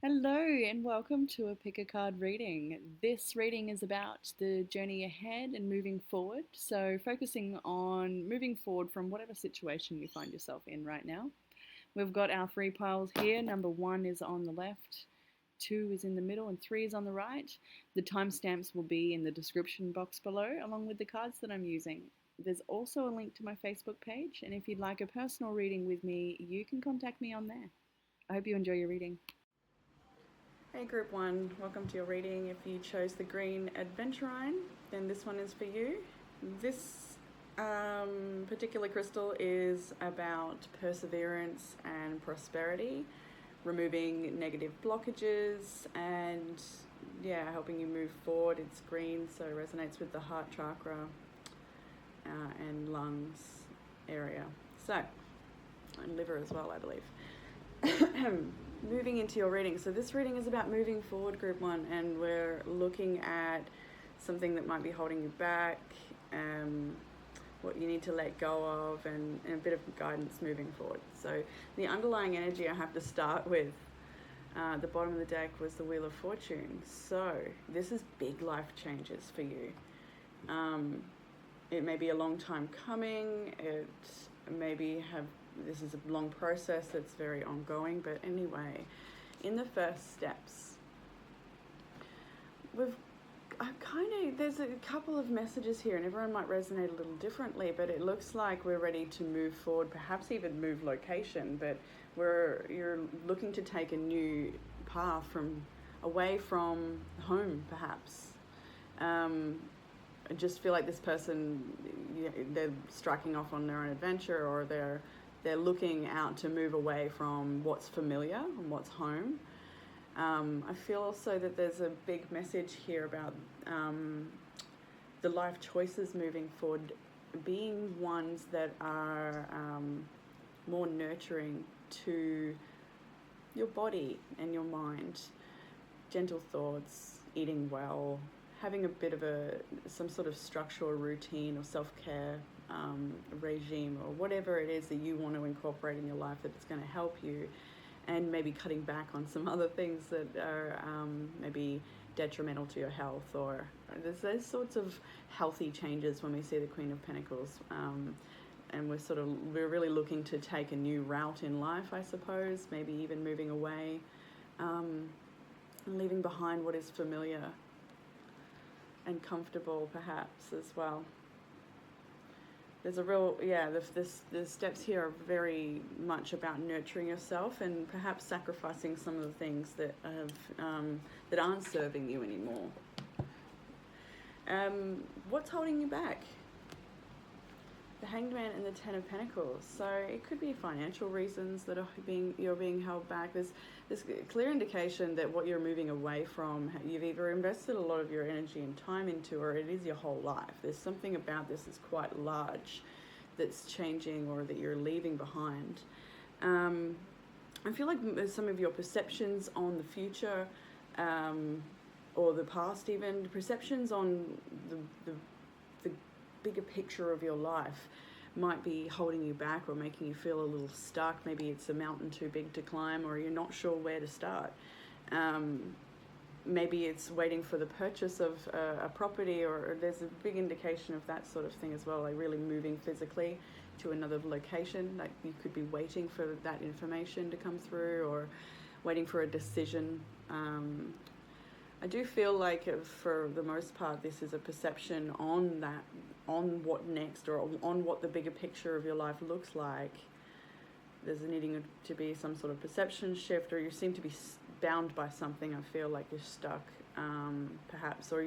Hello, and welcome to a pick a card reading. This reading is about the journey ahead and moving forward. So, focusing on moving forward from whatever situation you find yourself in right now. We've got our three piles here. Number one is on the left, two is in the middle, and three is on the right. The timestamps will be in the description box below, along with the cards that I'm using. There's also a link to my Facebook page, and if you'd like a personal reading with me, you can contact me on there. I hope you enjoy your reading. Hey Group 1, welcome to your reading. If you chose the green adventurine, then this one is for you. This particular crystal is about perseverance and prosperity, removing negative blockages and helping you move forward. It's green, so it resonates with the heart chakra and lungs area. So, and liver as well, I believe. Moving into your reading. So this reading is about moving forward, Group 1, and we're looking at something that might be holding you back, what you need to let go of, and a bit of guidance moving forward. So the underlying energy I have to start with, the bottom of the deck was the Wheel of Fortune. So this is big life changes for you. It may be a long time coming. It maybe this is a long process that's very ongoing, but anyway, in the first steps, there's a couple of messages here, and everyone might resonate a little differently, but it looks like we're ready to move forward, perhaps even move location, but you're looking to take a new path away from home, perhaps. I just feel like this person, they're striking off on their own adventure, or they're looking out to move away from what's familiar and what's home. I feel also that there's a big message here about the life choices moving forward being ones that are more nurturing to your body and your mind. Gentle thoughts, eating well, having a bit of some sort of structure or routine or self-care regime, or whatever it is that you want to incorporate in your life that's going to help you, and maybe cutting back on some other things that are maybe detrimental to your health. Or there's those sorts of healthy changes when we see the Queen of Pentacles, and we're really looking to take a new route in life, I suppose, maybe even moving away, and leaving behind what is familiar and comfortable, perhaps, as well. There's a real, the steps here are very much about nurturing yourself and perhaps sacrificing some of the things that that aren't serving you anymore. What's holding you back? The Hanged Man and the Ten of Pentacles. So it could be financial reasons that you're being held back. There's a clear indication that what you're moving away from, you've either invested a lot of your energy and time into, or it is your whole life. There's something about this that's quite large that's changing, or that you're leaving behind. I feel like some of your perceptions on the future, or the past, even perceptions on the bigger picture of your life, might be holding you back or making you feel a little stuck. Maybe it's a mountain too big to climb, or you're not sure where to start. Maybe it's waiting for the purchase of a property, or there's a big indication of that sort of thing as well, like really moving physically to another location. Like you could be waiting for that information to come through, or waiting for a decision. I do feel like, for the most part, this is a perception on what next, or on what the bigger picture of your life looks like. There's needing to be some sort of perception shift, or you seem to be bound by something. I feel like you're stuck, perhaps, or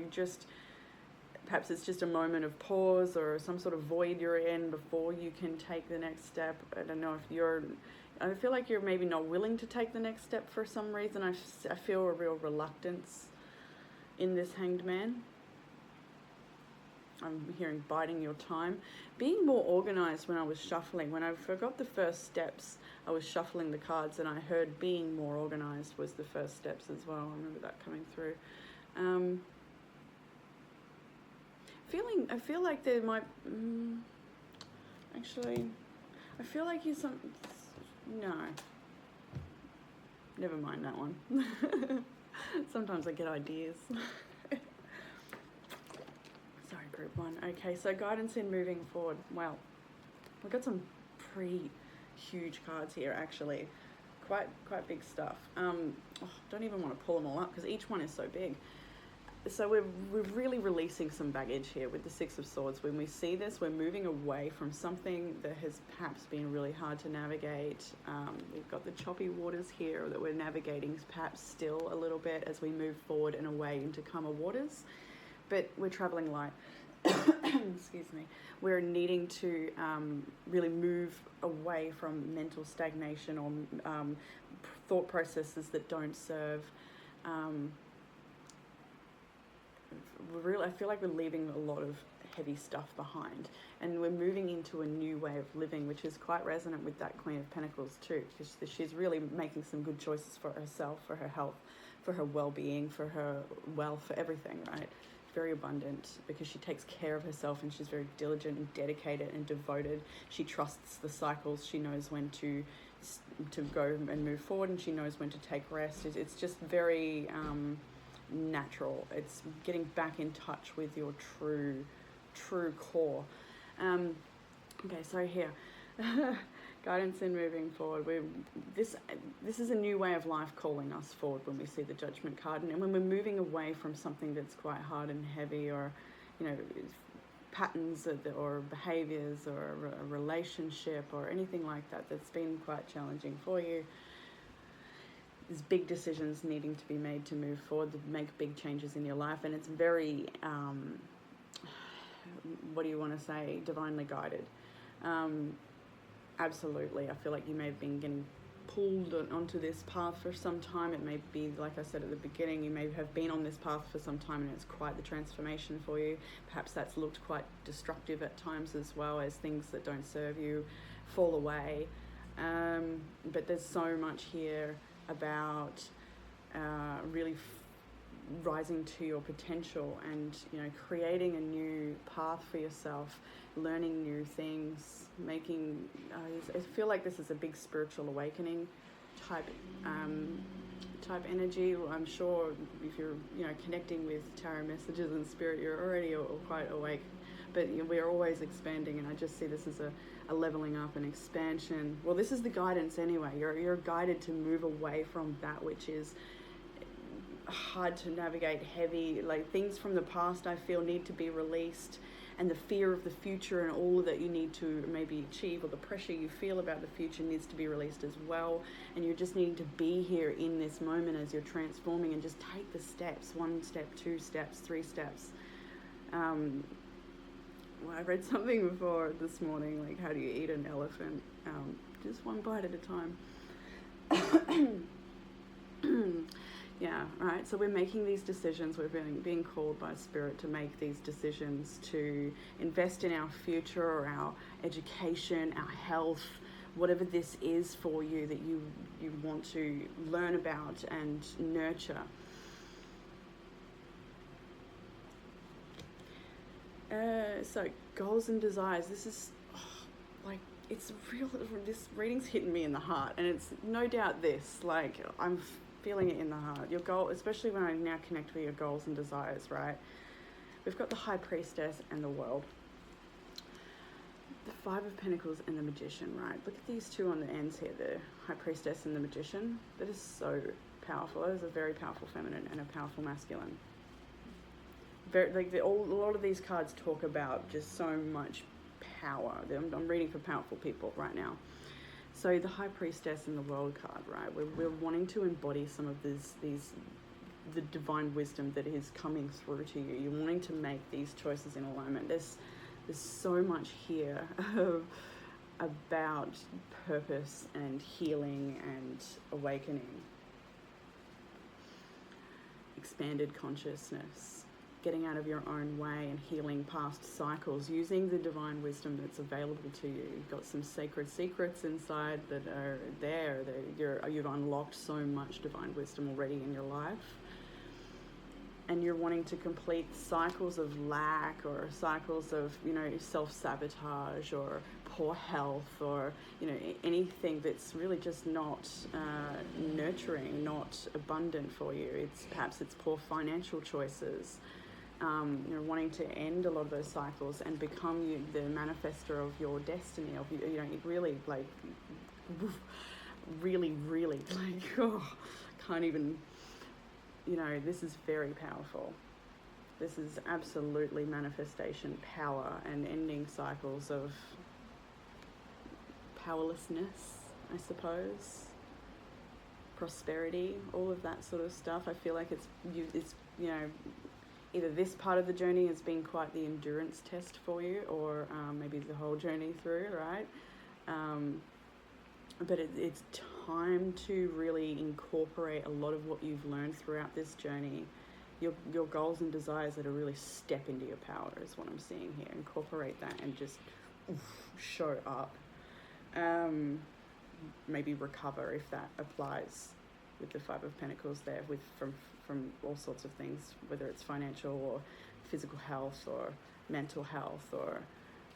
perhaps it's just a moment of pause, or some sort of void you're in before you can take the next step. I don't know if I feel like you're maybe not willing to take the next step for some reason. I feel a real reluctance in this Hanged Man. I'm hearing biding your time. Being more organized when I was shuffling. When I forgot the first steps, I was shuffling the cards, and I heard being more organized was the first steps as well. I remember that coming through. I feel like there might... actually, I feel like no. Never mind that one. Sometimes I get ideas. Sorry, group one. Okay, so guidance in moving forward. Wow, we've got some pretty huge cards here, actually. Quite big stuff. Don't even want to pull them all up because each one is so big. So we're really releasing some baggage here with the Six of Swords. When we see this, we're moving away from something that has perhaps been really hard to navigate. We've got the choppy waters here that we're navigating perhaps still a little bit as we move forward and away into calmer waters. But we're traveling light. Excuse me. We're needing to really move away from mental stagnation or thought processes that don't serve. I feel like we're leaving a lot of heavy stuff behind, and we're moving into a new way of living, which is quite resonant with that Queen of Pentacles too, because she's really making some good choices for herself, for her health, for her well-being, for her wealth, for everything, right? Very abundant because she takes care of herself and she's very diligent and dedicated and devoted. She trusts the cycles. She knows when to go and move forward, and she knows when to take rest. It's just very natural. It's getting back in touch with your true core. Okay, so here, guidance in moving forward. This is a new way of life calling us forward when we see the Judgment card, and when we're moving away from something that's quite hard and heavy, or patterns or behaviors or a relationship or anything like that that's been quite challenging for you. There's big decisions needing to be made to move forward, to make big changes in your life, and it's very, what do you want to say, divinely guided. Absolutely, I feel like you may have been getting pulled onto this path for some time. It may be, like I said at the beginning, you may have been on this path for some time and it's quite the transformation for you. Perhaps that's looked quite destructive at times as well, as things that don't serve you fall away. But there's so much here about really rising to your potential and creating a new path for yourself, learning new things, making I feel like this is a big spiritual awakening type energy. I'm sure if you're connecting with tarot messages and spirit, you're already quite awake, but we're always expanding, and I just see this as a leveling up and expansion. Well, this is the guidance anyway. You're guided to move away from that which is hard to navigate, heavy, like things from the past I feel need to be released, and the fear of the future and all that you need to maybe achieve, or the pressure you feel about the future, needs to be released as well. And you're just needing to be here in this moment as you're transforming, and just take the steps, 1 step, 2 steps, 3 steps. I read something before this morning, like, how do you eat an elephant? Just one bite at a time. Yeah, right. So we're making these decisions. We're being called by Spirit to make these decisions, to invest in our future or our education, our health, whatever this is for you that you want to learn about and nurture. So goals and desires. This is it's real. This reading's hitting me in the heart, and it's no doubt this. Like, I'm feeling it in the heart. Your goal, especially when I now connect with your goals and desires, right? We've got the High Priestess and the World. The Five of Pentacles and the Magician, right? Look at these two on the ends here, the High Priestess and the Magician. That is so powerful. That is a very powerful feminine and a powerful masculine. A lot of these cards talk about just so much power. I'm reading for powerful people right now. So the High Priestess and the World card, right? We're wanting to embody some of the divine wisdom that is coming through to you. You're wanting to make these choices in alignment. There's so much here about purpose and healing and awakening. Expanded consciousness. Getting out of your own way and healing past cycles, using the divine wisdom that's available to you. You've got some sacred secrets inside that are there. You've unlocked so much divine wisdom already in your life. and you're wanting to complete cycles of lack or cycles of, self-sabotage or poor health or, anything that's really just not nurturing, not abundant for you. Perhaps it's poor financial choices. Wanting to end a lot of those cycles and become the manifester of your destiny, of, really like, really, like, can't even, this is very powerful. This is absolutely manifestation power and ending cycles of powerlessness, I suppose, prosperity, all of that sort of stuff. I feel like it's either this part of the journey has been quite the endurance test for you, or maybe the whole journey through, right? But it's time to really incorporate a lot of what you've learned throughout this journey, your goals and desires, that are really step into your power is what I'm seeing here. Incorporate that and just show up. Maybe recover, if that applies, with the Five of Pentacles there, from all sorts of things, whether it's financial or physical health or mental health or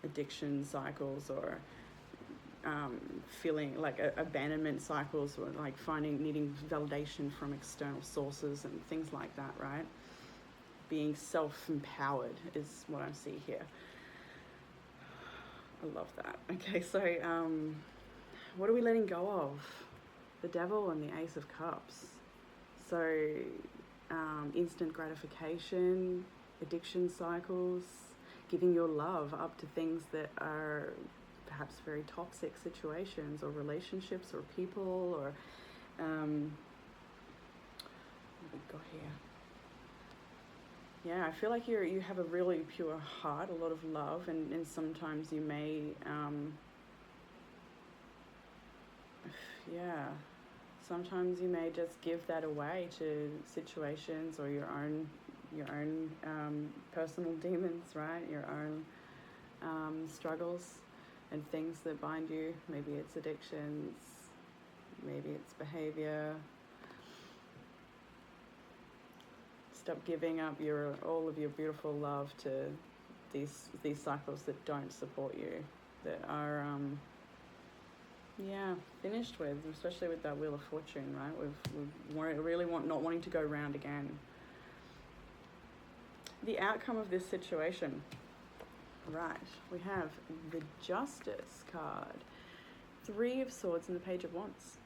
addiction cycles or feeling like abandonment cycles, or like needing validation from external sources and things like that, right? Being self-empowered is what I see here. I love that. Okay, so what are we letting go of? The Devil and the Ace of Cups. So instant gratification, addiction cycles, giving your love up to things that are perhaps very toxic situations or relationships or people, or what have we got here? Yeah, I feel like you have a really pure heart, a lot of love, and sometimes you may sometimes you may just give that away to situations or your own personal demons, right? Your own struggles and things that bind you. Maybe it's addictions, maybe it's behavior. Stop giving up all of your beautiful love to these cycles that don't support you, that are finished with, especially with that Wheel of Fortune, right? We've really not wanting to go round again. The outcome of this situation, right? We have the Justice card, Three of Swords, and the Page of Wands.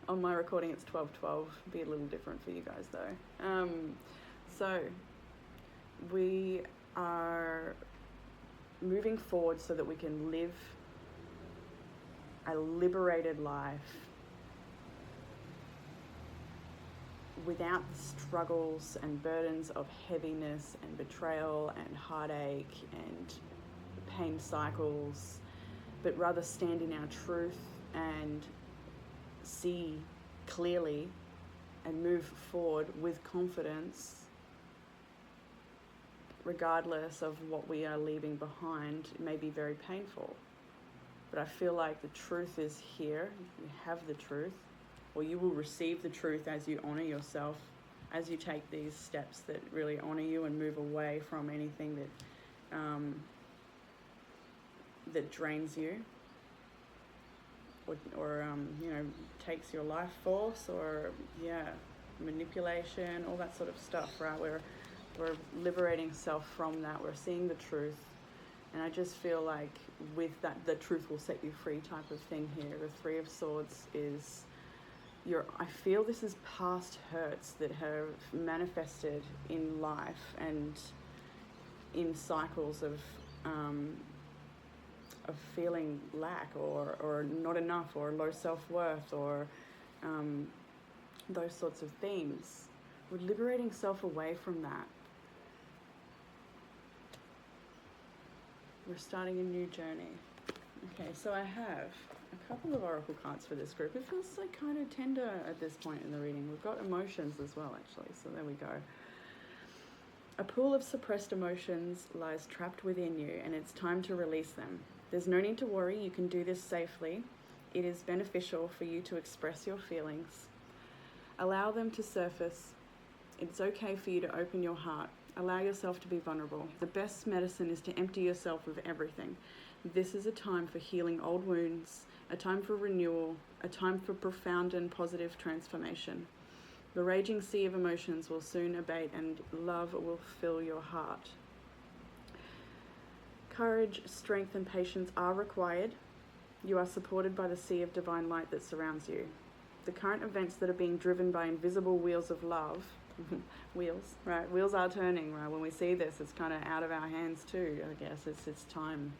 On my recording, it's 12:12. Be a little different for you guys, though. So we are moving forward so that we can live a liberated life without the struggles and burdens of heaviness and betrayal and heartache and pain cycles, but rather stand in our truth and see clearly and move forward with confidence, regardless of what we are leaving behind. It may be very painful, but I feel like the truth is here. You have the truth, or you will receive the truth as you honor yourself, as you take these steps that really honor you and move away from anything that drains you, or takes your life force, or manipulation, all that sort of stuff, right? We're liberating self from that. We're seeing the truth. And I just feel like with that, the truth will set you free type of thing here. The Three of Swords is I feel this is past hurts that have manifested in life and in cycles of feeling lack or not enough or low self-worth or those sorts of themes. We're liberating self away from that. We're starting a new journey. Okay, so I have a couple of oracle cards for this group. It feels like kind of tender at this point in the reading. We've got emotions as well, actually, so there we go. A pool of suppressed emotions lies trapped within you, and it's time to release them. There's no need to worry. You can do this safely. It is beneficial for you to express your feelings. Allow them to surface. It's okay for you to open your heart. Allow yourself to be vulnerable. The best medicine is to empty yourself of everything. This is a time for healing old wounds, a time for renewal, a time for profound and positive transformation. The raging sea of emotions will soon abate and love will fill your heart. Courage, strength, and patience are required. You are supported by the sea of divine light that surrounds you. The current events that are being driven by invisible wheels of love, wheels are turning, right? When we see this, it's kind of out of our hands too, I guess. It's time.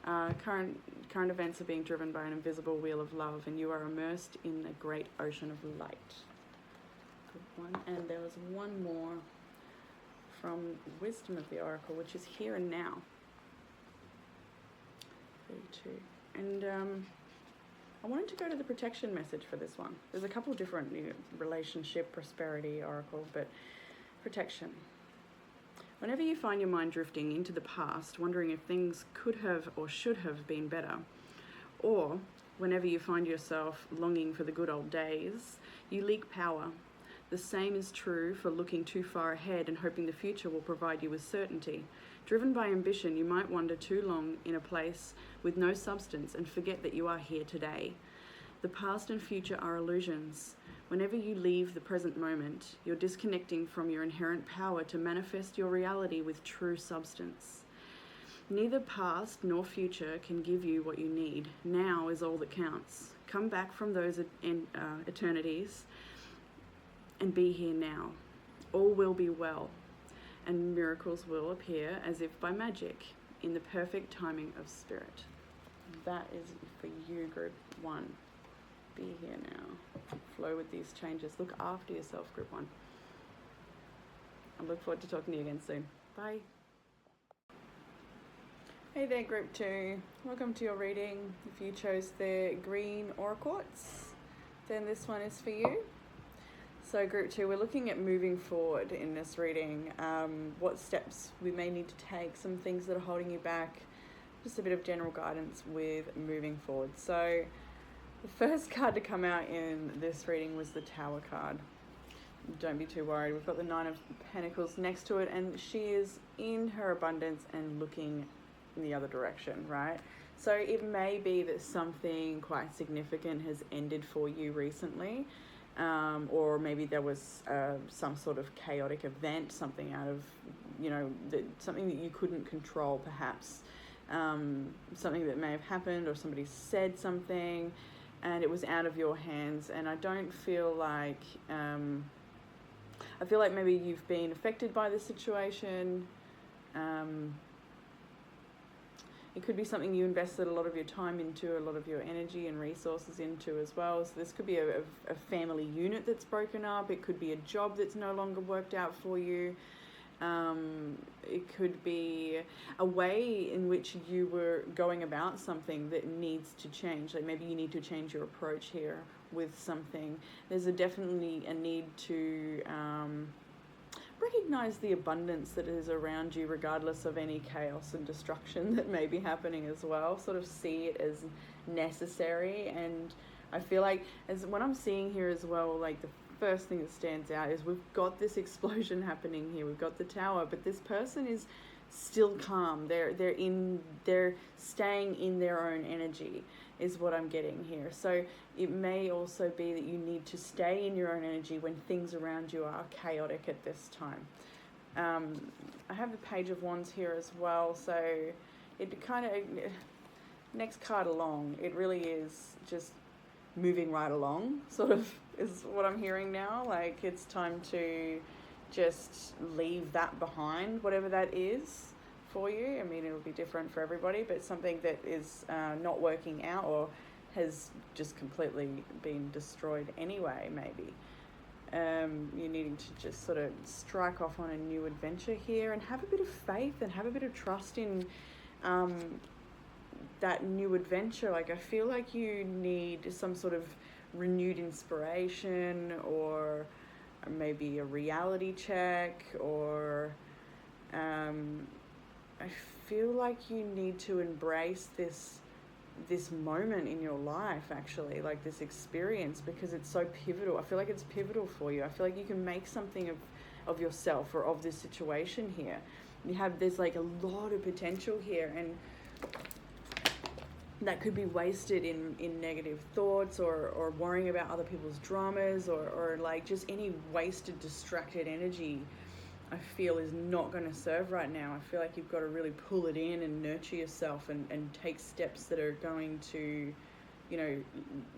Current events are being driven by an invisible wheel of love, and you are immersed in a great ocean of light. Good one. And there was one more from Wisdom of the Oracle, which is here and now. 32. And I wanted to go to the protection message for this one. There's a couple of different relationship, prosperity, oracle, but protection. Whenever you find your mind drifting into the past, wondering if things could have or should have been better, or whenever you find yourself longing for the good old days, you leak power. The same is true for looking too far ahead and hoping the future will provide you with certainty. Driven by ambition, you might wander too long in a place with no substance and forget that you are here today. The past and future are illusions. Whenever you leave the present moment, you're disconnecting from your inherent power to manifest your reality with true substance. Neither past nor future can give you what you need. Now is all that counts. Come back from those eternities and be here now. All will be well, and miracles will appear as if by magic in the perfect timing of spirit. That is for you, group 1. Be here now. Flow with these changes. Look after yourself, group 1. I look forward to talking to you again soon. Bye. Hey there, group 2. Welcome to your reading. If you chose the green aura quartz, then this one is for you. So group 2, we're looking at moving forward in this reading, what steps we may need to take, some things that are holding you back, just a bit of general guidance with moving forward. So the first card to come out in this reading was the Tower card. Don't be too worried. We've got the Nine of Pentacles next to it, and she is in her abundance and looking in the other direction, right? So it may be that something quite significant has ended for you recently. Or maybe there was some sort of chaotic event, something out of, something that you couldn't control perhaps, something that may have happened, or somebody said something and it was out of your hands. And I don't feel like, I feel like maybe you've been affected by the situation. It could be something you invested a lot of your time into, a lot of your energy and resources into as well. So this could be a family unit that's broken up. It could be a job that's no longer worked out for you. It could be a way in which you were going about something that needs to change. Like maybe you need to change your approach here with something. There's definitely a need to recognize the abundance that is around you, regardless of any chaos and destruction that may be happening as well. Sort of see it as necessary. And I feel like, as what I'm seeing here as well, like the first thing that stands out is we've got this explosion happening here. We've got the Tower, but this person is still calm. They're staying in their own energy, is what I'm getting here. So it may also be that you need to stay in your own energy when things around you are chaotic at this time. I have the Page of Wands here as well, so it kind of, next card along, it really is just moving right along, sort of, is what I'm hearing now. Like it's time to just leave that behind, whatever that is for you. I mean, it'll be different for everybody, but something that is not working out or has just completely been destroyed anyway, maybe. You're needing to just sort of strike off on a new adventure here and have a bit of faith and have a bit of trust in that new adventure. Like I feel like you need some sort of renewed inspiration, or maybe a reality check, or I feel like you need to embrace this moment in your life, actually, like this experience, because it's so pivotal. I feel like it's pivotal for you. I feel like you can make something of yourself or of this situation here. There's like a lot of potential here, and that could be wasted in negative thoughts or worrying about other people's dramas or like just any wasted, distracted energy. I feel is not going to serve right now. I feel like you've got to really pull it in and nurture yourself and take steps that are going to, you know,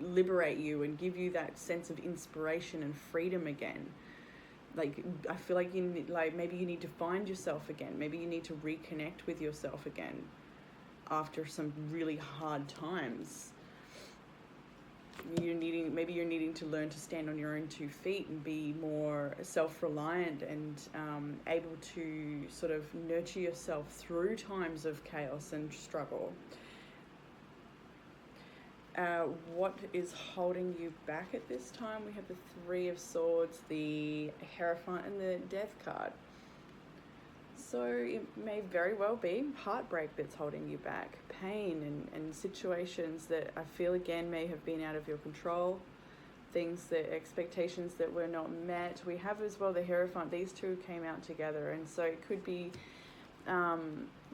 liberate you and give you that sense of inspiration and freedom again. Like, I feel like maybe you need to find yourself again. Maybe you need to reconnect with yourself again after some really hard times. Maybe you're needing to learn to stand on your own 2 feet and be more self-reliant and able to sort of nurture yourself through times of chaos and struggle. What is holding you back at this time? We have the 3 of Swords, the Hierophant, and the Death card. So it may very well be heartbreak that's holding you back, pain and situations that I feel again may have been out of your control, expectations that were not met. We have as well the Hierophant. These 2 came out together, and so it could be,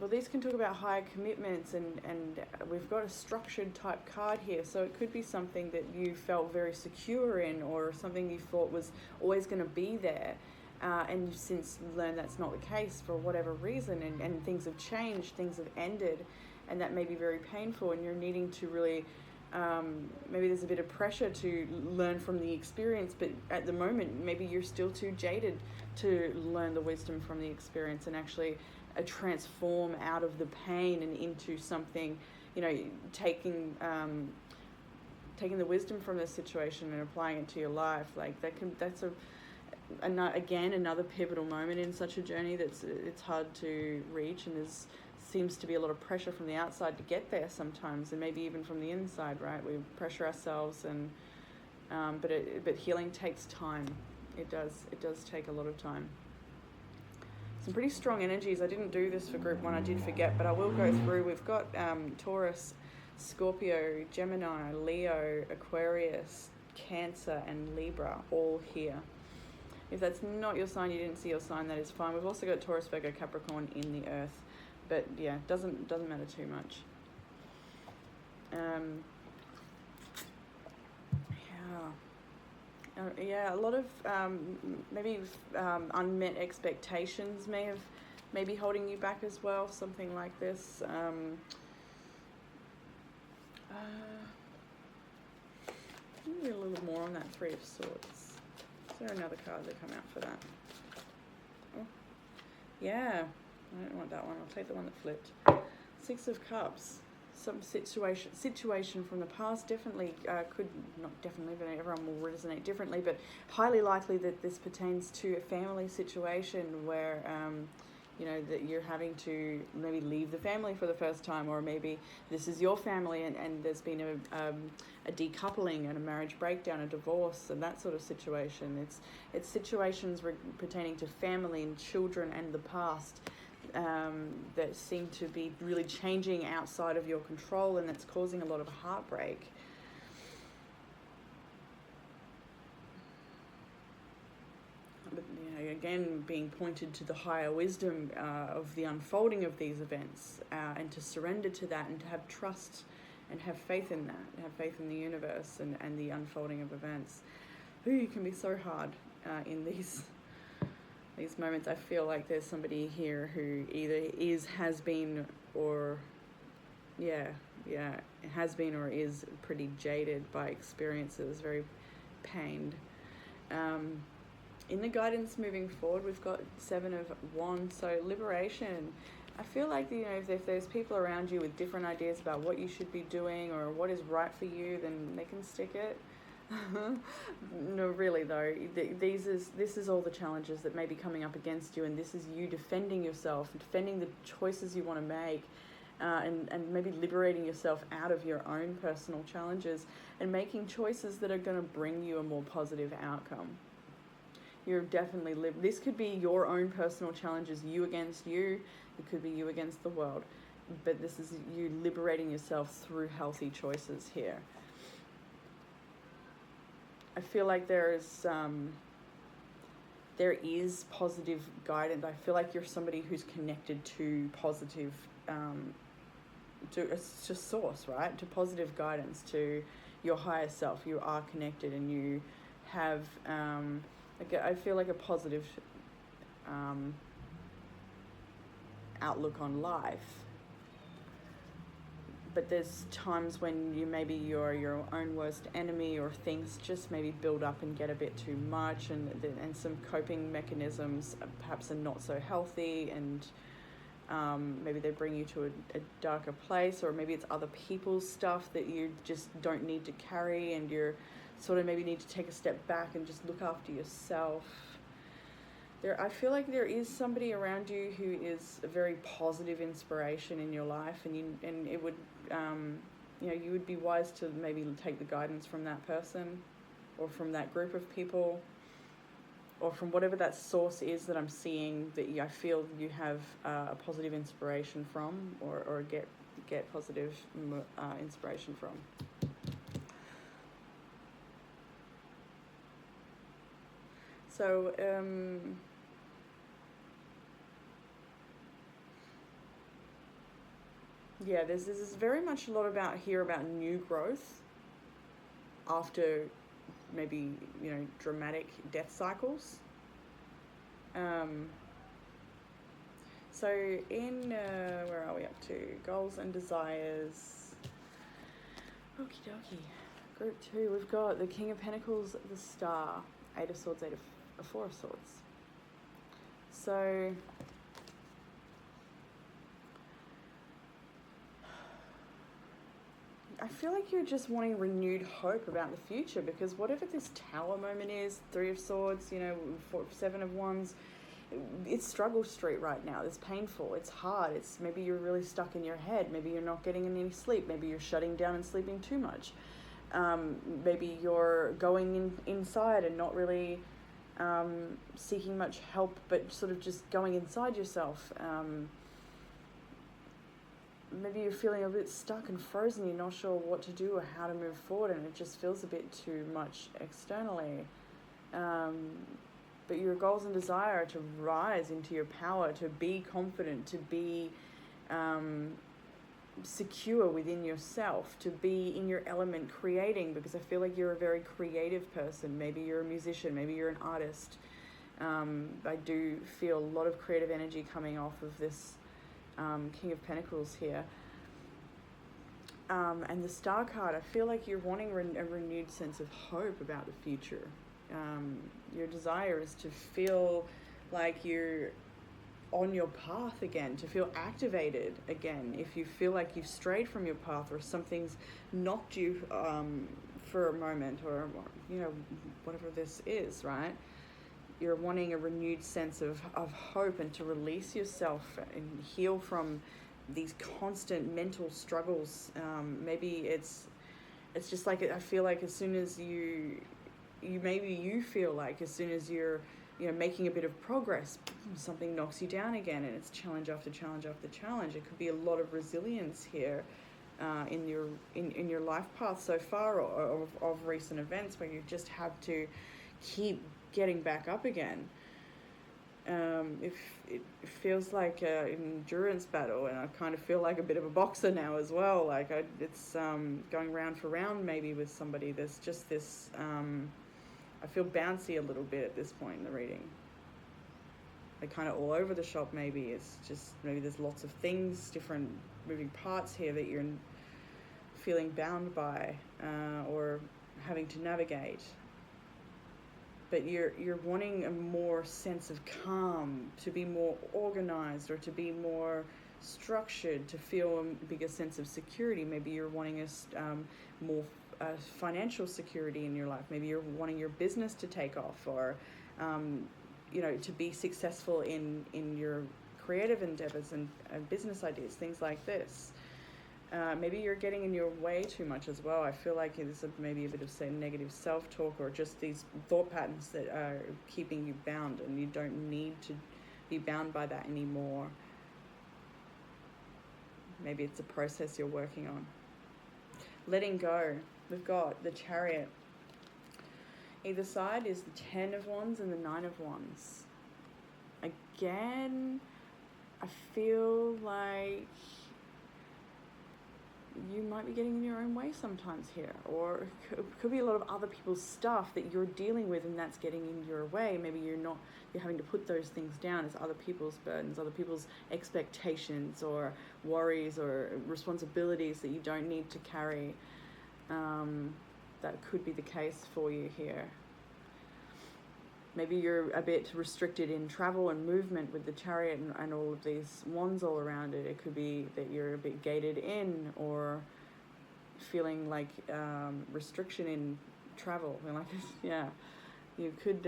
these can talk about higher commitments, and we've got a structured type card here, so it could be something that you felt very secure in or something you thought was always going to be there. And you've since learned that's not the case for whatever reason, and things have changed, things have ended, and that may be very painful, and you're needing to really, maybe there's a bit of pressure to learn from the experience, but at the moment, maybe you're still too jaded to learn the wisdom from the experience and actually transform out of the pain and into something, you know, taking the wisdom from this situation and applying it to your life. Like that's another pivotal moment in such a journey it's hard to reach, and there's seems to be a lot of pressure from the outside to get there sometimes, and maybe even from the inside, right? We pressure ourselves, and but healing takes time. It does take a lot of time. Some pretty strong energies. I didn't do this for group 1, I did forget, but I will go through. We've got Taurus, Scorpio, Gemini, Leo, Aquarius, Cancer, and Libra all here. If that's not your sign, you didn't see your sign, that is fine. We've also got Taurus, Virgo, Capricorn in the Earth, but yeah, doesn't matter too much. A lot of maybe unmet expectations may be holding you back as well. Something like this. Maybe a little more on that 3 of Swords. Is there another card that come out for that? Oh, yeah, I don't want that one. I'll take the one that flipped. 6 of Cups. Some situation from the past definitely could, not definitely, but everyone will resonate differently, but highly likely that this pertains to a family situation where that you're having to maybe leave the family for the first time, or maybe this is your family and there's been a decoupling and a marriage breakdown, a divorce, and that sort of situation. It's situations pertaining to family and children and the past that seem to be really changing outside of your control, and that's causing a lot of heartbreak. But again, being pointed to the higher wisdom of the unfolding of these events, and to surrender to that, and to have trust and have faith in that, have faith in the universe and the unfolding of events. It can be so hard in these moments. I feel like there's somebody here who either has been or is pretty jaded by experiences, very pained. In the guidance moving forward, we've got 7 of Wands, so liberation. I feel like, if there's people around you with different ideas about what you should be doing or what is right for you, then they can stick it. No, really though, this is all the challenges that may be coming up against you, and this is you defending yourself, defending the choices you want to make, and maybe liberating yourself out of your own personal challenges and making choices that are going to bring you a more positive outcome. You're definitely this could be your own personal challenges, you against you. It could be you against the world, but this is you liberating yourself through healthy choices here. I feel like there is there is positive guidance. I feel like you're somebody who's connected to positive, to source, right? To positive guidance, to your higher self. You are connected, and you have, I feel like a positive outlook on life. But there's times when you're your own worst enemy, or things just maybe build up and get a bit too much, and some coping mechanisms perhaps are not so healthy, and maybe they bring you to a darker place, or maybe it's other people's stuff that you just don't need to carry, and you're sort of maybe need to take a step back and just look after yourself. I feel like there is somebody around you who is a very positive inspiration in your life, and it would, you would be wise to maybe take the guidance from that person, or from that group of people, or from whatever that source is that I'm seeing that I feel you have a positive inspiration from, or get positive inspiration from. So, yeah, there's very much a lot about new growth after maybe, dramatic death cycles. So in, where are we up to? Goals and desires. Okie dokie. Group 2, we've got the King of Pentacles, the Star, 8 of Swords, 4 of Swords. So I feel like you're just wanting renewed hope about the future, because whatever this Tower moment is, 3 of Swords, 7 of Wands, it's struggle street right now. It's painful. It's hard. It's maybe you're really stuck in your head. Maybe you're not getting any sleep. Maybe you're shutting down and sleeping too much. Maybe you're going inside and not really seeking much help, but sort of just going inside yourself. Maybe you're feeling a bit stuck and frozen. You're not sure what to do or how to move forward, and it just feels a bit too much externally. But your goals and desire are to rise into your power, to be confident, to be secure within yourself, to be in your element creating, because I feel like you're a very creative person. Maybe you're a musician, maybe you're an artist. I do feel a lot of creative energy coming off of this King of Pentacles here. And the Star card, I feel like you're wanting a renewed sense of hope about the future. Your desire is to feel like you're on your path again, to feel activated again. If you feel like you've strayed from your path, or something's knocked you for a moment, or whatever this is, right? You're wanting a renewed sense of hope, and to release yourself and heal from these constant mental struggles. Maybe it's just like, I feel like as soon as you feel like as soon as you're making a bit of progress, something knocks you down again, and it's challenge after challenge after challenge. It could be a lot of resilience here in your life path so far, or of recent events, where you just have to keep getting back up again. If it feels like an endurance battle, and I kind of feel like a bit of a boxer now as well. Like it's going round for round maybe with somebody. There's just this. I feel bouncy a little bit at this point in the reading. Like kind of all over the shop maybe. It's just maybe there's lots of things, different moving parts here that you're feeling bound by, or having to navigate. But you're wanting a more sense of calm, to be more organized, or to be more structured, to feel a bigger sense of security. Maybe you're wanting more financial security in your life. Maybe you're wanting your business to take off, or to be successful in your creative endeavors and business ideas, things like this. Maybe you're getting in your way too much as well. I feel like there's maybe a bit of, say, negative self-talk, or just these thought patterns that are keeping you bound, and you don't need to be bound by that anymore. Maybe it's a process you're working on. Letting go. We've got the Chariot. Either side is the 10 of Wands and the 9 of Wands. Again, I feel like you might be getting in your own way sometimes here, or it could be a lot of other people's stuff that you're dealing with and that's getting in your way. Maybe you're having to put those things down as other people's burdens, other people's expectations or worries or responsibilities that you don't need to carry. That could be the case for you here. Maybe you're a bit restricted in travel and movement with the Chariot and all of these wands all around it. It could be that you're a bit gated in, or feeling like restriction in travel. Like, yeah, you could.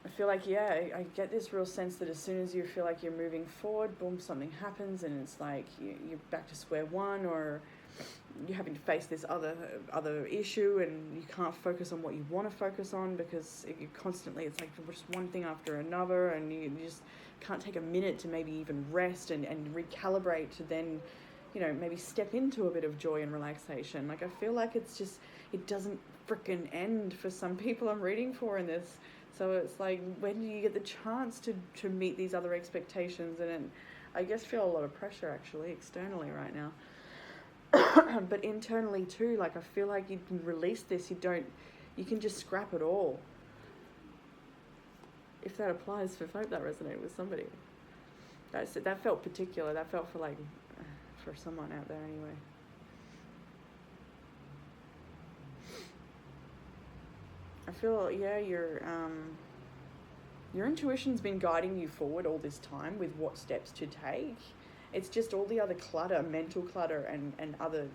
I feel like, yeah, I get this real sense that as soon as you feel like you're moving forward, boom, something happens, and it's like you're back to square one, or you're having to face this other issue, and you can't focus on what you want to focus on because you constantly, it's like just one thing after another, and you just can't take a minute to maybe even rest and recalibrate to then, maybe step into a bit of joy and relaxation. Like, I feel like it doesn't frickin' end for some people I'm reading for in this. So it's like, when do you get the chance to meet these other expectations? And I guess feel a lot of pressure actually externally right now. But internally too, like, I feel like you can release this. You can just scrap it all. If that applies, I hope that resonated with somebody. That felt particular. That felt for someone out there anyway. I feel, yeah, your intuition's been guiding you forward all this time with what steps to take. It's just all the other clutter, mental clutter and other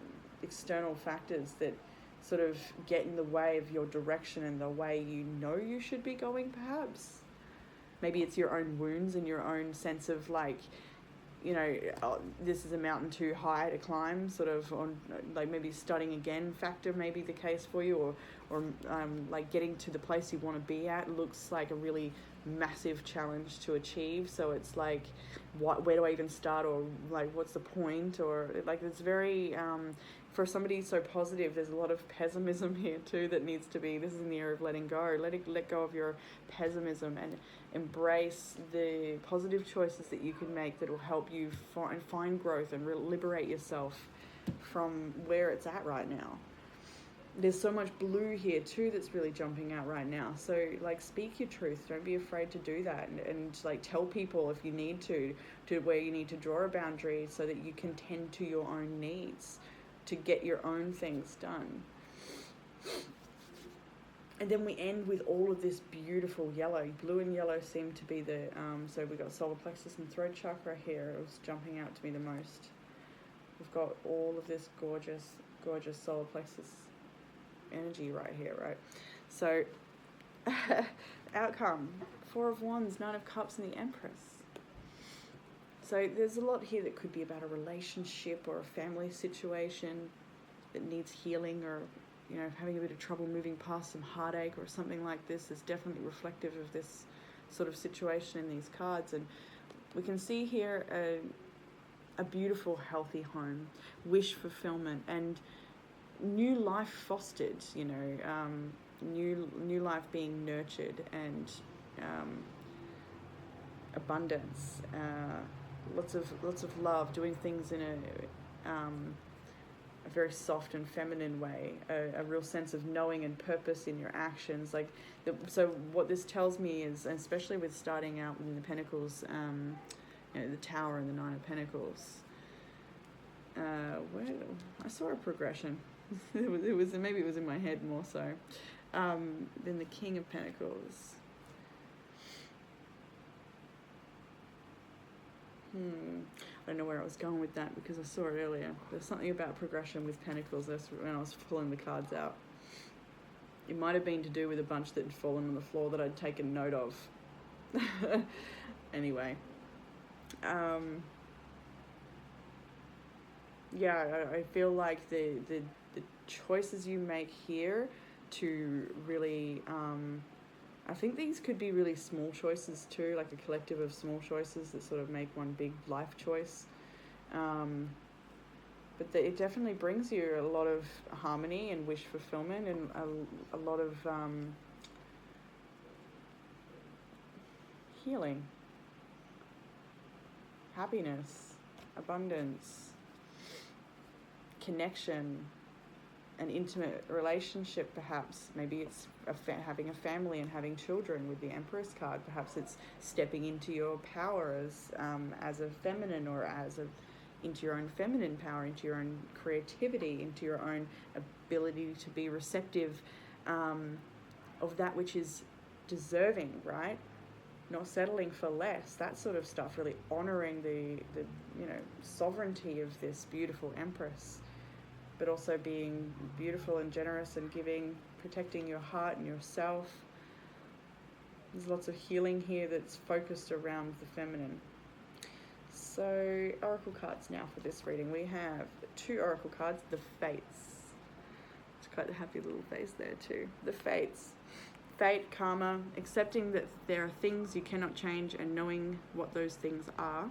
external factors that sort of get in the way of your direction and the way you should be going, perhaps. Maybe it's your own wounds and your own sense of like, this is a mountain too high to climb, sort of, on like maybe starting again factor may be the case for you, or like getting to the place you want to be at looks like a really massive challenge to achieve. So it's like, where do I even start, or like what's the point, or like it's very for somebody so positive, there's a lot of pessimism here too that needs to be. This is in the area of letting go. Let go of your pessimism and embrace the positive choices that you can make that will help you find growth and liberate yourself from where it's at right now. There's so much blue here too that's really jumping out right now. So like, speak your truth. Don't be afraid to do that, and like tell people if you need to where you need to draw a boundary so that you can tend to your own needs to get your own things done. And then we end with all of this beautiful yellow. Blue and yellow seem to be the, so we've got solar plexus and throat chakra here. It was jumping out to me the most. We've got all of this gorgeous, gorgeous solar plexus energy right here, right? So, outcome, 4 of Wands, 9 of Cups, and the Empress. So there's a lot here that could be about a relationship or a family situation that needs healing, or having a bit of trouble moving past some heartache or something like this is definitely reflective of this sort of situation in these cards. And we can see here a beautiful, healthy home, wish fulfillment, and new life fostered, new life being nurtured, and abundance, lots of love, doing things in a very soft and feminine way, a real sense of knowing and purpose in your actions. So what this tells me is, especially with starting out in the Pentacles, the Tower and the 9 of Pentacles, I saw a progression. it was maybe it was in my head more so. Then the King of Pentacles. I don't know where I was going with that because I saw it earlier. There's something about progression with Pentacles. That's when I was pulling the cards out. It might have been to do with a bunch that had fallen on the floor that I'd taken note of. Anyway. Yeah, I feel like the choices you make here to really... I think these could be really small choices too, like a collective of small choices that sort of make one big life choice. but it definitely brings you a lot of harmony and wish fulfillment, and a lot of healing, happiness, abundance, connection, an intimate relationship. Perhaps maybe it's having a family and having children with the Empress card. Perhaps it's stepping into your power as a feminine, or into your own feminine power, into your own creativity, into your own ability to be receptive of that which is deserving, right? Not settling for less, that sort of stuff. Really honoring the sovereignty of this beautiful Empress, but also being beautiful and generous and giving, protecting your heart and yourself. There's lots of healing here that's focused around the feminine. So, oracle cards now for this reading. We have 2 oracle cards, the Fates. It's quite a happy little face there too. The Fates. Fate, karma, accepting that there are things you cannot change and knowing what those things are.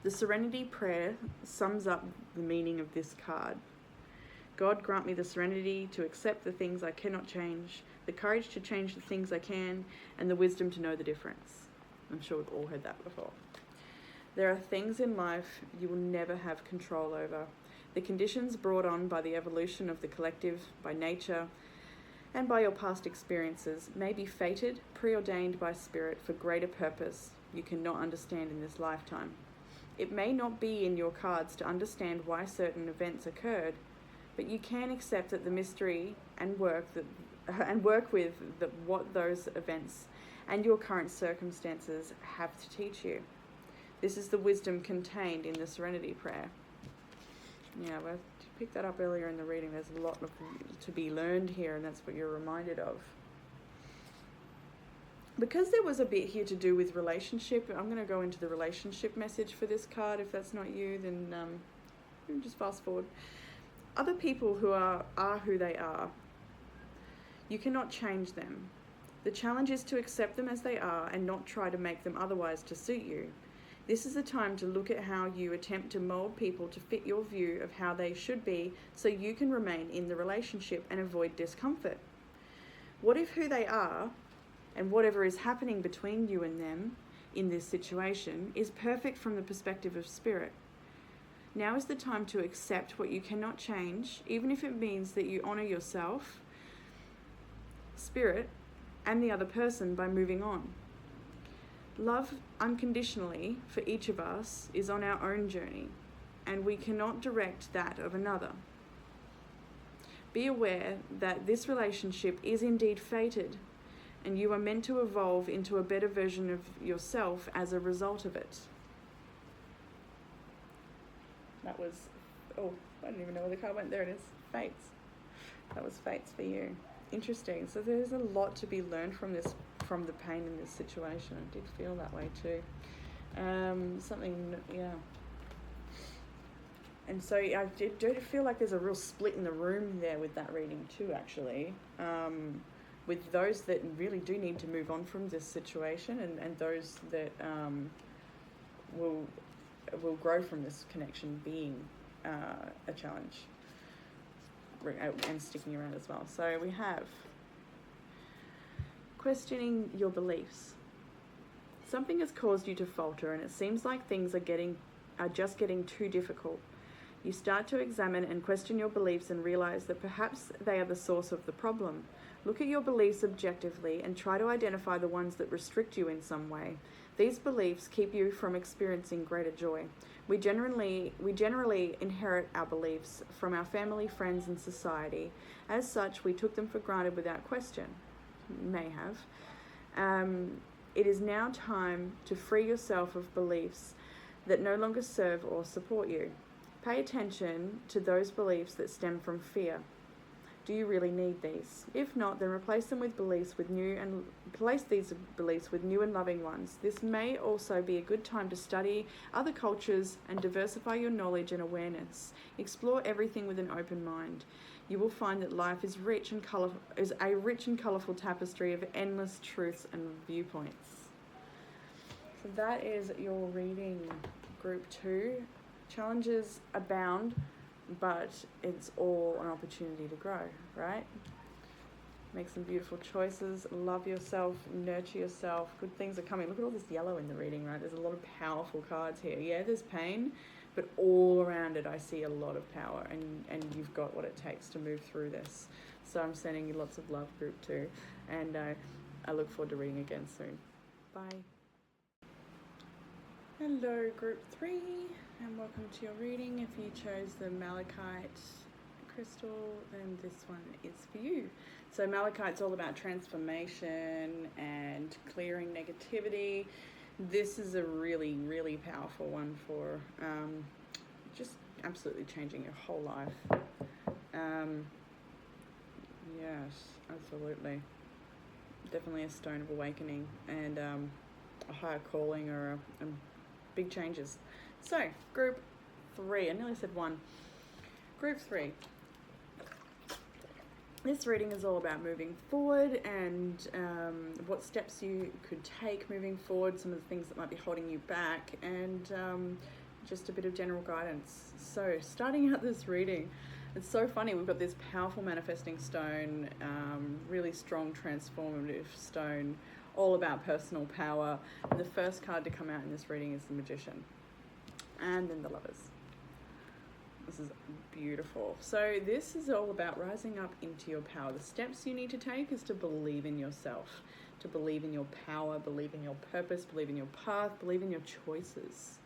The Serenity Prayer sums up the meaning of this card. God, grant me the serenity to accept the things I cannot change, the courage to change the things I can, and the wisdom to know the difference. I'm sure we've all heard that before. There are things in life you will never have control over. The conditions brought on by the evolution of the collective, by nature, and by your past experiences may be fated, preordained by spirit for greater purpose you cannot understand in this lifetime. It may not be in your cards to understand why certain events occurred, but you can accept that the mystery and work with what those events and your current circumstances have to teach you. This is the wisdom contained in the Serenity Prayer. Yeah, we picked that up earlier in the reading. There's a lot to be learned here, and that's what you're reminded of. Because there was a bit here to do with relationship, I'm going to go into the relationship message for this card. If that's not you, then just fast forward. Other people who are who they are. You cannot change them. The challenge is to accept them as they are and not try to make them otherwise to suit you. This is a time to look at how you attempt to mold people to fit your view of how they should be so you can remain in the relationship and avoid discomfort. What if who they are and whatever is happening between you and them in this situation is perfect from the perspective of spirit? Now is the time to accept what you cannot change, even if it means that you honor yourself, spirit, and the other person by moving on. Love unconditionally for each of us is on our own journey, and we cannot direct that of another. Be aware that this relationship is indeed fated, and you are meant to evolve into a better version of yourself as a result of it. That was, I don't even know where the card went. There it is, Fates. That was Fates for you. Interesting. So there's a lot to be learned from the pain in this situation. I did feel that way too. And so I do feel like there's a real split in the room there with that reading too, actually. With those that really do need to move on from this situation, and those that will grow from this connection being a challenge and sticking around as well. So we have questioning your beliefs. Something has caused you to falter, and it seems like things are just getting too difficult. You start to examine and question your beliefs and realize that perhaps they are the source of the problem. Look at your beliefs objectively and try to identify the ones that restrict you in some way. These beliefs keep you from experiencing greater joy. We generally inherit our beliefs from our family, friends, and society. As such, we took them for granted without question. May have. It is now time to free yourself of beliefs that no longer serve or support you. Pay attention to those beliefs that stem from fear. Do you really need these? If not, then replace these beliefs with new and loving ones. This may also be a good time to study other cultures and diversify your knowledge and awareness. Explore everything with an open mind. You will find that life is a rich and colourful tapestry of endless truths and viewpoints. So that is your reading, Group 2. Challenges abound, but it's all an opportunity to grow, right? Make some beautiful choices, love yourself, nurture yourself. Good things are coming. Look at all this yellow in the reading, right? There's a lot of powerful cards here. Yeah, there's pain, but all around it I see a lot of power, and you've got what it takes to move through this. So I'm sending you lots of love, group 2, and I look forward to reading again soon. Bye. Hello, group 3, and welcome to your reading. If you chose the malachite crystal, then this one is for you. So malachite's all about transformation and clearing negativity. This is a really, really powerful one for just absolutely changing your whole life. Yes, absolutely. Definitely a stone of awakening and a higher calling or a big changes. So, group 3, I nearly said 1. Group 3. This reading is all about moving forward and what steps you could take moving forward, some of the things that might be holding you back, and just a bit of general guidance. So starting out this reading, it's so funny, we've got this powerful manifesting stone, really strong transformative stone, all about personal power. And the first card to come out in this reading is the Magician, and then the Lovers. This is beautiful. So this is all about rising up into your power. The steps you need to take is to believe in yourself, to believe in your power, believe in your purpose, believe in your path, believe in your choices.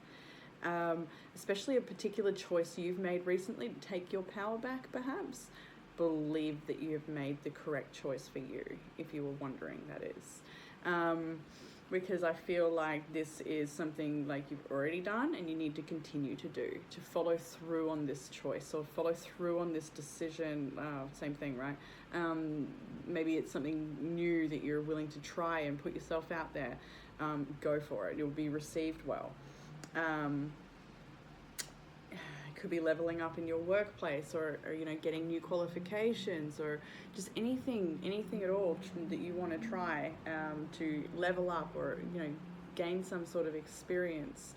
Especially a particular choice you've made recently to take your power back, perhaps. Believe that you have made the correct choice for you, if you were wondering, that is. Because I feel like this is something like you've already done and you need to continue to do, to follow through on this choice or follow through on this decision. Same thing, right? Maybe it's something new that you're willing to try and put yourself out there. Go for it. You'll be received well. It could be leveling up in your workplace or getting new qualifications or just anything at all that you want to try to level up or gain some sort of experience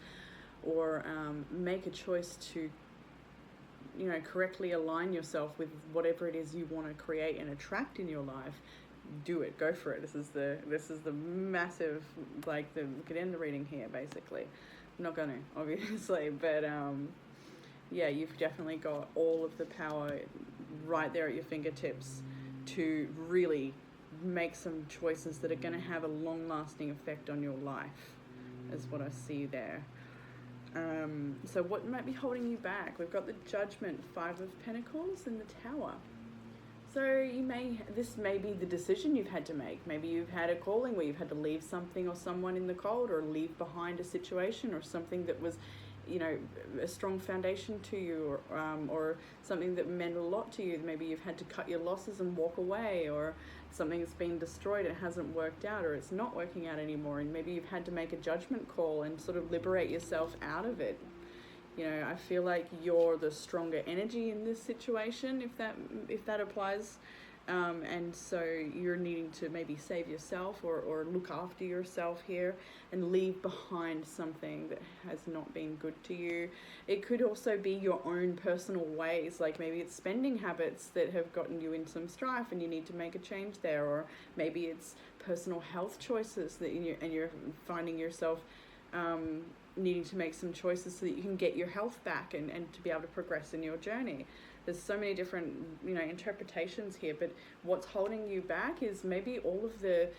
or make a choice to correctly align yourself with whatever it is you want to create and attract in your life. Do it. Go for it. This is the massive, we could end the reading here basically. I'm not gonna, obviously, but yeah, you've definitely got all of the power right there at your fingertips to really make some choices that are going to have a long-lasting effect on your life, is what I see there. So what might be holding you back? We've got the Judgment, 5 of Pentacles, and the Tower. So this may be the decision you've had to make. Maybe you've had a calling where you've had to leave something or someone in the cold, or leave behind a situation or something that was a strong foundation to you, or something that meant a lot to you. Maybe you've had to cut your losses and walk away, or something that's been destroyed, it hasn't worked out, or it's not working out anymore, and maybe you've had to make a judgment call and sort of liberate yourself out of it. I feel like you're the stronger energy in this situation, if that applies. And so you're needing to maybe save yourself or look after yourself here and leave behind something that has not been good to you. It could also be your own personal ways, like maybe it's spending habits that have gotten you in some strife and you need to make a change there, or maybe it's personal health choices that you're finding yourself needing to make some choices so that you can get your health back and to be able to progress in your journey. There's so many different interpretations here, but what's holding you back is maybe all of the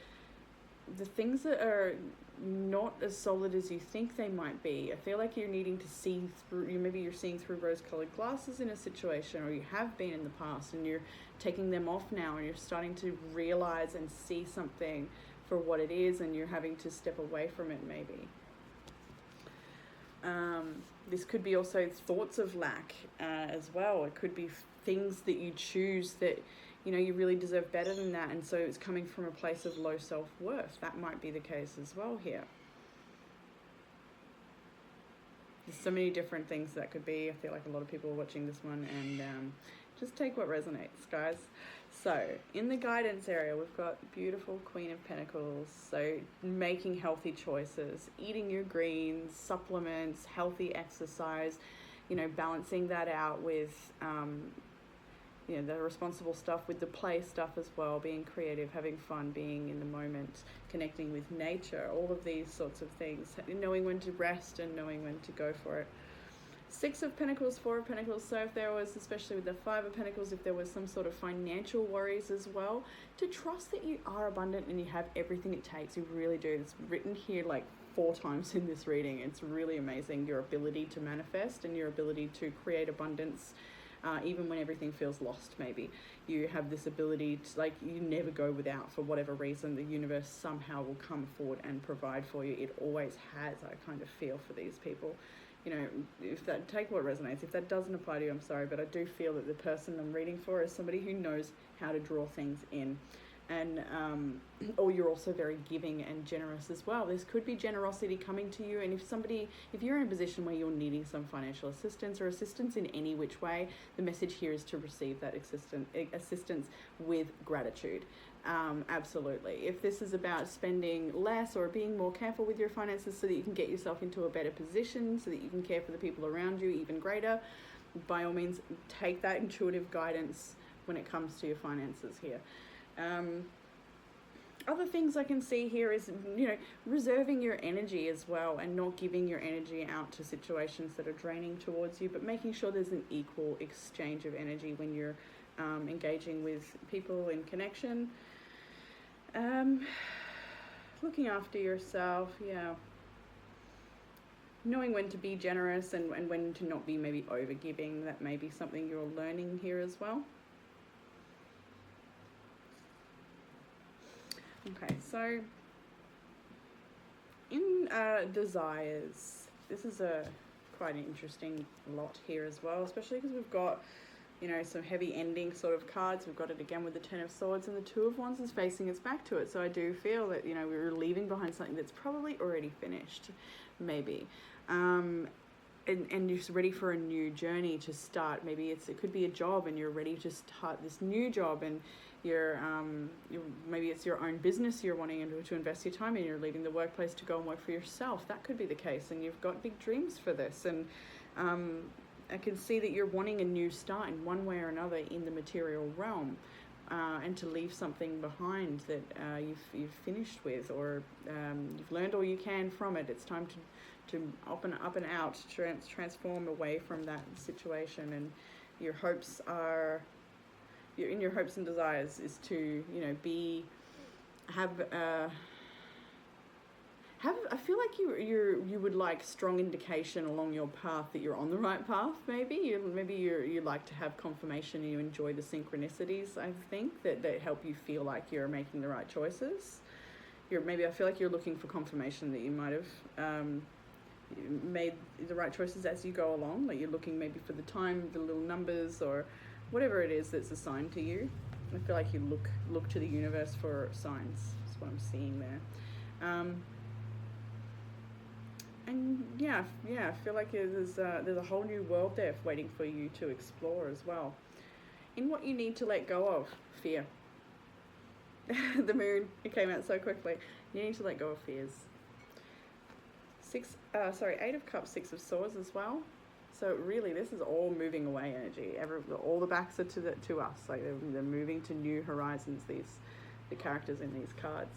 things that are not as solid as you think they might be. I feel like you're needing to see through, maybe you're seeing through rose-colored glasses in a situation, or you have been in the past and you're taking them off now and you're starting to realize and see something for what it is, and you're having to step away from it maybe. This could be also thoughts of lack as well. It could be things that you choose that you really deserve better than that, and so it's coming from a place of low self-worth. That might be the case as well here. There's so many different things that could be. I feel like a lot of people are watching this one, and just take what resonates, guys. So in the guidance area, we've got beautiful Queen of Pentacles. So making healthy choices, eating your greens, supplements, healthy exercise, you know, balancing that out with you know, the responsible stuff with the play stuff as well, being creative, having fun, being in the moment, connecting with nature, all of these sorts of things, knowing when to rest and knowing when to go for it. Six of Pentacles, Four of Pentacles. So if there was, especially with the Five of Pentacles, if there was some sort of financial worries as well, to trust that you are abundant and you have everything it takes. You really do. It's written here like 4 times in this reading. It's really amazing, your ability to manifest and your ability to create abundance. Even when everything feels lost, maybe you have this ability to, like, you never go without. For whatever reason, the universe somehow will come forward and provide for you. It always has. I kind of feel for these people. You know, if that, take what resonates. If that doesn't apply to you, I'm sorry, but I do feel that the person I'm reading for is somebody who knows how to draw things in. And or you're also very giving and generous as well. This could be generosity coming to you, and if you're in a position where you're needing some financial assistance or assistance in any which way, the message here is to receive that assistance with gratitude. Absolutely. If this is about spending less or being more careful with your finances so that you can get yourself into a better position, so that you can care for the people around you even greater, by all means, take that intuitive guidance when it comes to your finances here. Other things I can see here is, you know, reserving your energy as well and not giving your energy out to situations that are draining towards you, but making sure there's an equal exchange of energy when you're engaging with people in connection. Looking after yourself, yeah. Knowing when to be generous and when to not be maybe over-giving. That may be something you're learning here as well. Okay, so in desires, this is quite an interesting lot here as well, especially because we've got, you know, some heavy ending sort of cards. We've got it again with the Ten of Swords, and the Two of Wands is facing its back to it. So I do feel that, you know, we're leaving behind something that's probably already finished, maybe. And you're ready for a new journey to start. Maybe it could be a job, and you're ready to start this new job, and you're maybe it's your own business you're wanting to invest your time in. You're leaving the workplace to go and work for yourself. That could be the case, and you've got big dreams for this. And I can see that you're wanting a new start in one way or another in the material realm, and to leave something behind that you've finished with, or you've learned all you can from it. It's time to up and out, transform away from that situation. And your hopes are, in your hopes and desires is to, you know, I feel like you would like strong indication along your path that you're on the right path. Maybe you like to have confirmation, and you enjoy the synchronicities. I think that help you feel like you're making the right choices. I feel like you're looking for confirmation that you might have made the right choices as you go along. Like you're looking maybe for the time, the little numbers, or whatever it is that's assigned to you. I feel like you look to the universe for signs. That's what I'm seeing there. And yeah, I feel like there's a whole new world there waiting for you to explore as well. In what you need to let go of, fear. The moon, it came out so quickly. You need to let go of fears. Eight of Cups, Six of Swords as well. So really, this is all moving away energy. All the backs are to us. Like they're moving to new horizons. The characters in these cards.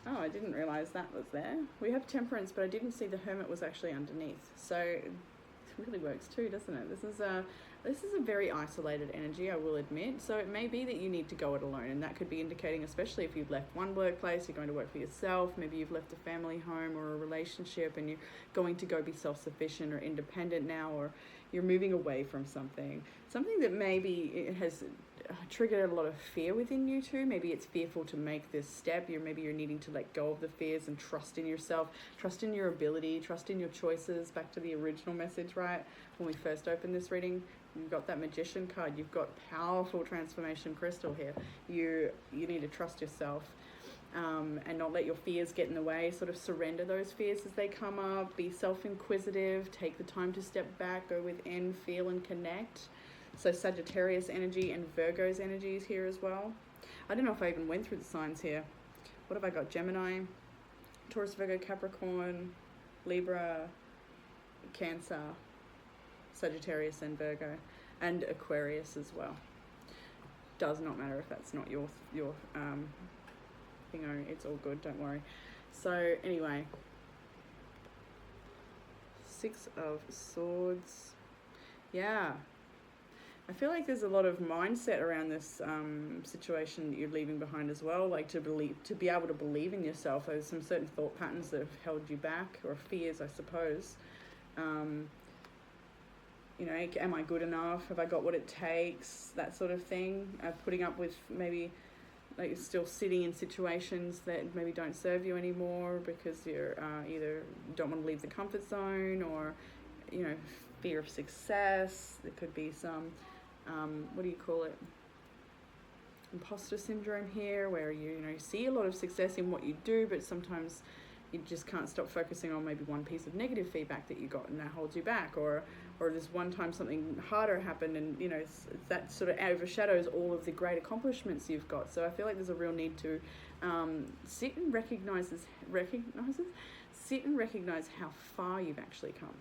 Oh, I didn't realize that was there. We have Temperance, but I didn't see the Hermit was actually underneath. So it really works too, doesn't it? This is a very isolated energy, I will admit. So it may be that you need to go it alone, and that could be indicating, especially if you've left one workplace, you're going to work for yourself. Maybe you've left a family home or a relationship, and you're going to go be self-sufficient or independent now, or you're moving away from something that maybe it has triggered a lot of fear within you too. Maybe it's fearful to make this step. Maybe you're needing to let go of the fears and trust in yourself, trust in your ability, trust in your choices. Back to the original message, right? When we first opened this reading, you've got that Magician card. You've got powerful transformation crystal here. You need to trust yourself. And not let your fears get in the way. Sort of surrender those fears as they come up. Be self-inquisitive. Take the time to step back, go within, feel and connect. So Sagittarius energy and Virgo's energy is here as well. I don't know if I even went through the signs here. What have I got? Gemini, Taurus, Virgo, Capricorn, Libra, Cancer, Sagittarius and Virgo, and Aquarius as well. Does not matter if that's not your thingo, it's all good, don't worry. So anyway, Six of Swords. Yeah, I feel like there's a lot of mindset around this situation that you're leaving behind as well. Like to be able to believe in yourself. There's some certain thought patterns that have held you back, or fears, I suppose. You know, am I good enough? Have I got what it takes? That sort of thing. Putting up with maybe like still sitting in situations that maybe don't serve you anymore because you're either don't want to leave the comfort zone, or you know, fear of success. There could be some what do you call it, imposter syndrome here, where you see a lot of success in what you do, but sometimes you just can't stop focusing on maybe one piece of negative feedback that you got, and that holds you back, or this one time something harder happened, and that sort of overshadows all of the great accomplishments you've got. So I feel like there's a real need to sit and recognize how far you've actually come.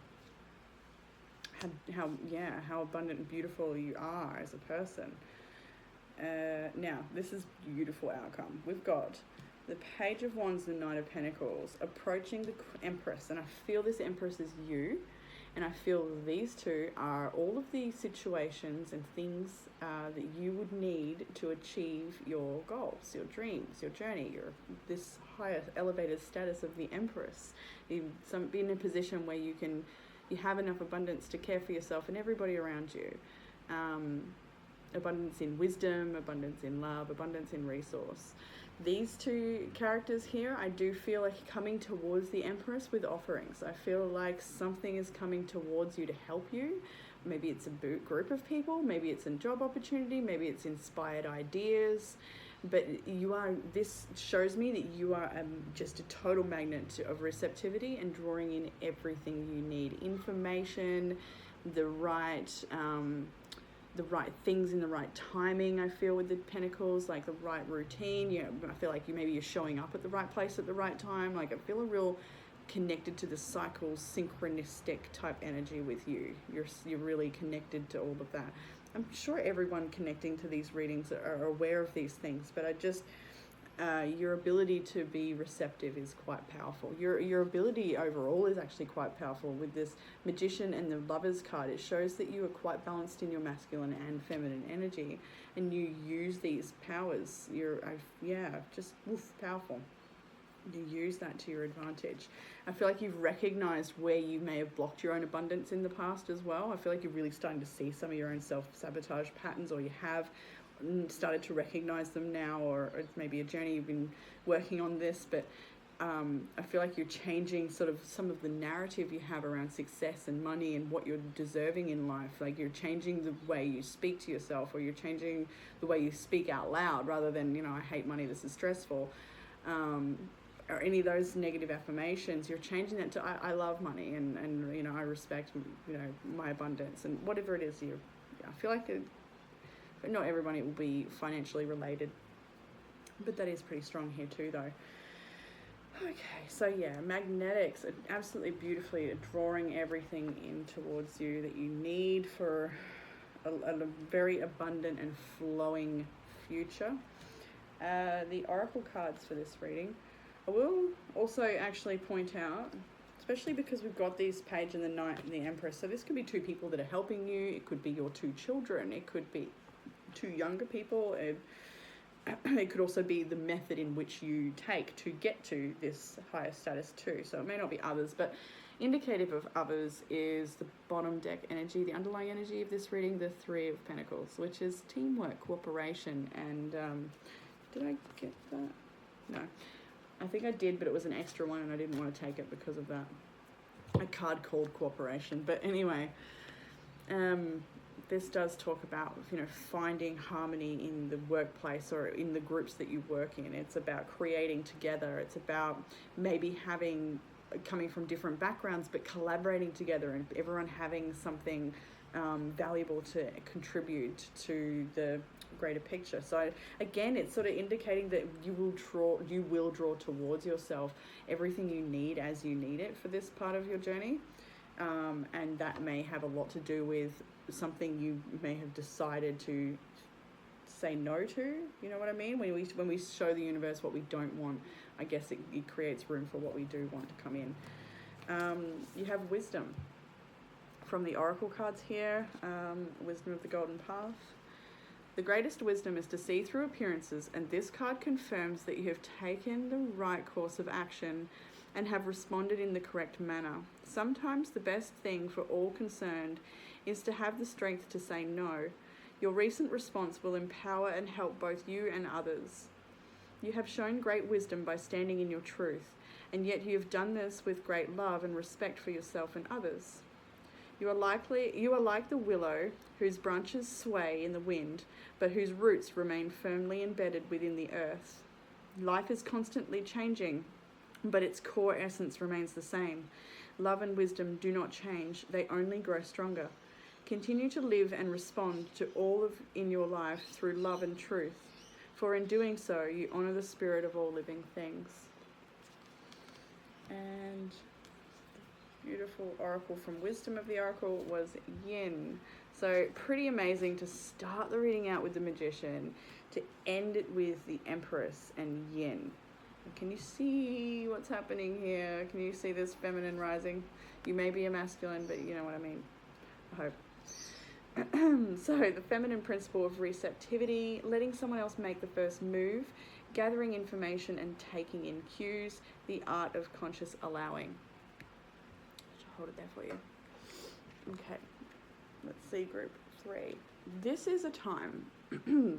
How abundant and beautiful you are as a person. Now, this is beautiful outcome. We've got the Page of Wands, the Knight of Pentacles, approaching the Empress, and I feel this Empress is you, and I feel these two are all of the situations and things that you would need to achieve your goals, your dreams, your journey, this higher elevated status of the Empress. Be in a position where you have enough abundance to care for yourself and everybody around you. Abundance in wisdom, abundance in love, abundance in resource. These two characters here, I do feel like coming towards the Empress with offerings. I feel like something is coming towards you to help you. Maybe it's a group of people, maybe it's a job opportunity, maybe it's inspired ideas. But this shows me that you are just a total magnet of receptivity and drawing in everything you need. Information, the right things in the right timing. I feel with the Pentacles, like the right routine. I feel like you're showing up at the right place at the right time. Like I feel a real connected to the cycle, synchronistic type energy with you. You're really connected to all of that. I'm sure everyone connecting to these readings are aware of these things, but I just your ability to be receptive is quite powerful. Your ability overall is actually quite powerful with this Magician and the Lovers card. It shows that you are quite balanced in your masculine and feminine energy, and you use these powers. Powerful. You use that to your advantage. I feel like you've recognized where you may have blocked your own abundance in the past as well. I feel like you're really starting to see some of your own self-sabotage patterns, or you have started to recognize them now, or it's maybe a journey you've been working on this, but I feel like you're changing sort of some of the narrative you have around success and money and what you're deserving in life. Like you're changing the way you speak to yourself, or you're changing the way you speak out loud rather than, I hate money, this is stressful. Or any of those negative affirmations, you're changing that to I love money, and I respect my abundance, and whatever it is I feel like not everybody will be financially related, but that is pretty strong here too though. Okay, so magnetics are absolutely beautifully drawing everything in towards you that you need for a very abundant and flowing future. The oracle cards for this reading, I will also actually point out, especially because we've got this Page and the Knight and the Empress, so this could be two people that are helping you, it could be your two children, it could be two younger people, it could also be the method in which you take to get to this higher status too. So it may not be others, but indicative of others is the bottom deck energy, the underlying energy of this reading, the Three of Pentacles, which is teamwork, cooperation, and did I get that? No. I think I did, but it was an extra one and I didn't want to take it because of that. A card called cooperation. But anyway, this does talk about, finding harmony in the workplace or in the groups that you work in. It's about creating together. It's about maybe coming from different backgrounds, but collaborating together and everyone having something valuable to contribute to the greater picture. So again, it's sort of indicating that you will draw towards yourself everything you need as you need it for this part of your journey. and that may have a lot to do with something you may have decided to say no to. You know what I mean? When we show the universe what we don't want, I guess it creates room for what we do want to come in. You have wisdom from the oracle cards here. Wisdom of the golden path. The greatest wisdom is to see through appearances, and this card confirms that you have taken the right course of action and have responded in the correct manner. Sometimes the best thing for all concerned is to have the strength to say no. Your recent response will empower and help both you and others. You have shown great wisdom by standing in your truth, and yet you have done this with great love and respect for yourself and others. You are like the willow whose branches sway in the wind, but whose roots remain firmly embedded within the earth. Life is constantly changing, but its core essence remains the same. Love and wisdom do not change, they only grow stronger. Continue to live and respond to all in your life through love and truth, for in doing so, you honor the spirit of all living things. And beautiful oracle from Wisdom of the Oracle was Yin. So pretty amazing to start the reading out with the Magician, to end it with the Empress and Yin. Can you see what's happening here? Can you see this feminine rising? You may be a masculine, but you know what I mean. I hope. So the feminine principle of receptivity, letting someone else make the first move, gathering information and taking in cues, the art of conscious allowing. I'll hold it there for you. Okay, let's see group 3. This is a time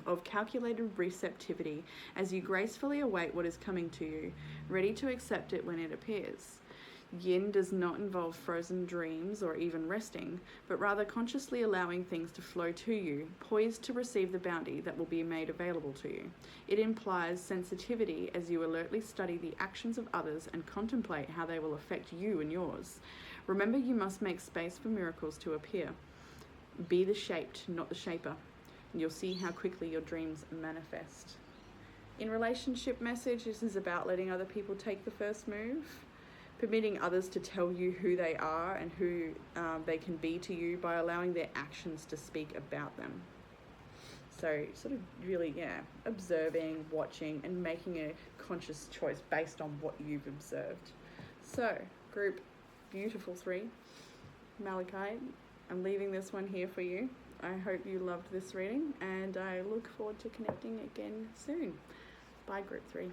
of calculated receptivity as you gracefully await what is coming to you, ready to accept it when it appears. Yin does not involve frozen dreams or even resting, but rather consciously allowing things to flow to you, poised to receive the bounty that will be made available to you. It implies sensitivity as you alertly study the actions of others and contemplate how they will affect you and yours. Remember, you must make space for miracles to appear. Be the shaped, not the shaper, and you'll see how quickly your dreams manifest. In relationship message, this is about letting other people take the first move, permitting others to tell you who they are and who they can be to you by allowing their actions to speak about them. So sort of really, observing, watching, and making a conscious choice based on what you've observed. So, group beautiful 3, Malachite, I'm leaving this one here for you. I hope you loved this reading, and I look forward to connecting again soon. Bye, group 3.